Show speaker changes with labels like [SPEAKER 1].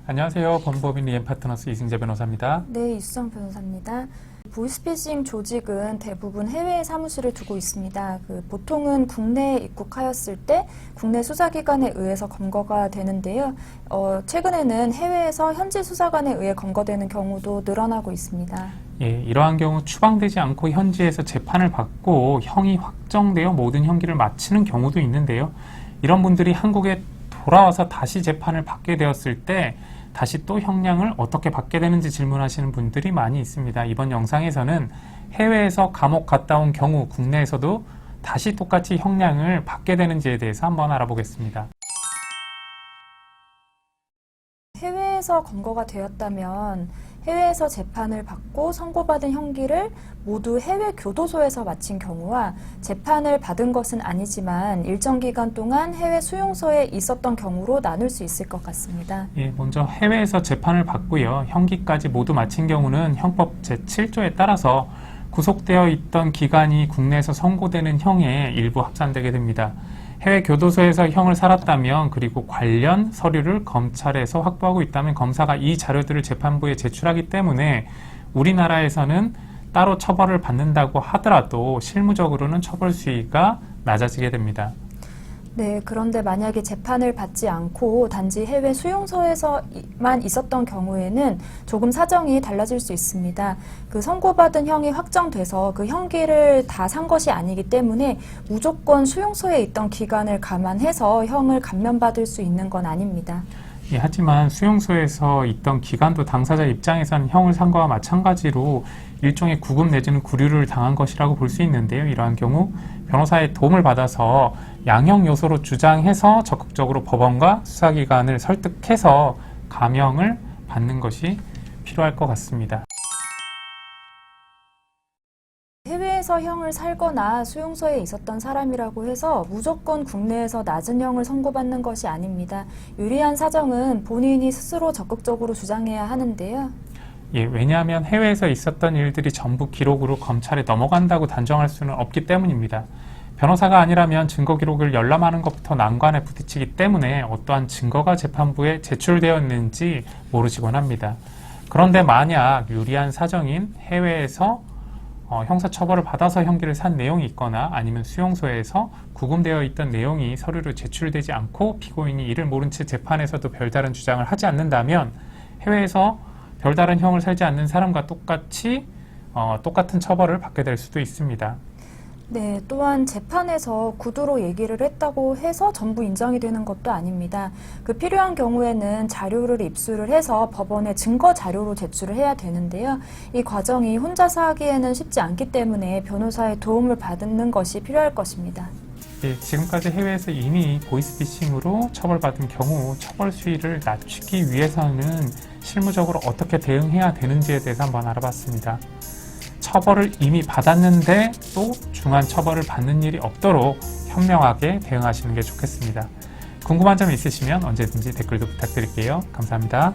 [SPEAKER 1] 안녕하세요. 범법인 리엠파트너스 이승재 변호사입니다.
[SPEAKER 2] 네, 이수정 변호사입니다. 보이스피싱 조직은 대부분 해외에 사무실을 두고 있습니다. 보통은 국내에 입국하였을 때 국내 수사기관에 의해서 검거가 되는데요. 최근에는 해외에서 현지 수사관에 의해 검거되는 경우도 늘어나고 있습니다.
[SPEAKER 1] 예, 이러한 경우 추방되지 않고 현지에서 재판을 받고 형이 확정되어 모든 형기를 마치는 경우도 있는데요. 이런 분들이 한국에 돌아와서 다시 재판을 받게 되었을 때 다시 또 형량을 어떻게 받게 되는지 질문하시는 분들이 많이 있습니다. 이번 영상에서는 해외에서 감옥 갔다 온 경우 국내에서도 다시 똑같이 형량을 받게 되는지에 대해서 한번 알아보겠습니다.
[SPEAKER 2] 해외에서 검거가 되었다면 해외에서 재판을 받고 선고받은 형기를 모두 해외 교도소에서 마친 경우와 재판을 받은 것은 아니지만 일정 기간 동안 해외 수용소에 있었던 경우로 나눌 수 있을 것 같습니다.
[SPEAKER 1] 예, 먼저 해외에서 재판을 받고요. 형기까지 모두 마친 경우는 형법 제7조에 따라서 구속되어 있던 기간이 국내에서 선고되는 형에 일부 합산되게 됩니다. 해외 교도소에서 형을 살았다면 그리고 관련 서류를 검찰에서 확보하고 있다면 검사가 이 자료들을 재판부에 제출하기 때문에 우리나라에서는 따로 처벌을 받는다고 하더라도 실무적으로는 처벌 수위가 낮아지게 됩니다.
[SPEAKER 2] 네, 그런데 만약에 재판을 받지 않고 단지 해외 수용소에서만 있었던 경우에는 조금 사정이 달라질 수 있습니다. 선고받은 형이 확정돼서 그 형기를 다 산 것이 아니기 때문에 무조건 수용소에 있던 기간을 감안해서 형을 감면받을 수 있는 건 아닙니다.
[SPEAKER 1] 예, 하지만 수용소에서 있던 기간도 당사자 입장에서는 형을 산 거와 마찬가지로 일종의 구금 내지는 구류를 당한 것이라고 볼 수 있는데요. 이러한 경우 변호사의 도움을 받아서 양형 요소로 주장해서 적극적으로 법원과 수사기관을 설득해서 감형을 받는 것이 필요할 것 같습니다.
[SPEAKER 2] 해외에서 형을 살거나 수용소에 있었던 사람이라고 해서 무조건 국내에서 낮은 형을 선고받는 것이 아닙니다. 유리한 사정은 본인이 스스로 적극적으로 주장해야 하는데요.
[SPEAKER 1] 예, 왜냐하면 해외에서 있었던 일들이 전부 기록으로 검찰에 넘어간다고 단정할 수는 없기 때문입니다. 변호사가 아니라면 증거 기록을 열람하는 것부터 난관에 부딪히기 때문에 어떠한 증거가 재판부에 제출되었는지 모르시곤 합니다. 그런데 만약 유리한 사정인 해외에서 형사처벌을 받아서 형기를 산 내용이 있거나 아니면 수용소에서 구금되어 있던 내용이 서류로 제출되지 않고 피고인이 이를 모른 채 재판에서도 별다른 주장을 하지 않는다면 해외에서 별다른 형을 살지 않는 사람과 똑같은 처벌을 받게 될 수도 있습니다.
[SPEAKER 2] 네, 또한 재판에서 구두로 얘기를 했다고 해서 전부 인정이 되는 것도 아닙니다. 필요한 경우에는 자료를 입수를 해서 법원에 증거 자료로 제출을 해야 되는데요. 이 과정이 혼자서 하기에는 쉽지 않기 때문에 변호사의 도움을 받는 것이 필요할 것입니다.
[SPEAKER 1] 예, 지금까지 해외에서 이미 보이스피싱으로 처벌받은 경우 처벌 수위를 낮추기 위해서는 실무적으로 어떻게 대응해야 되는지에 대해서 한번 알아봤습니다. 처벌을 이미 받았는데 또 중한 처벌을 받는 일이 없도록 현명하게 대응하시는 게 좋겠습니다. 궁금한 점 있으시면 언제든지 댓글도 부탁드릴게요. 감사합니다.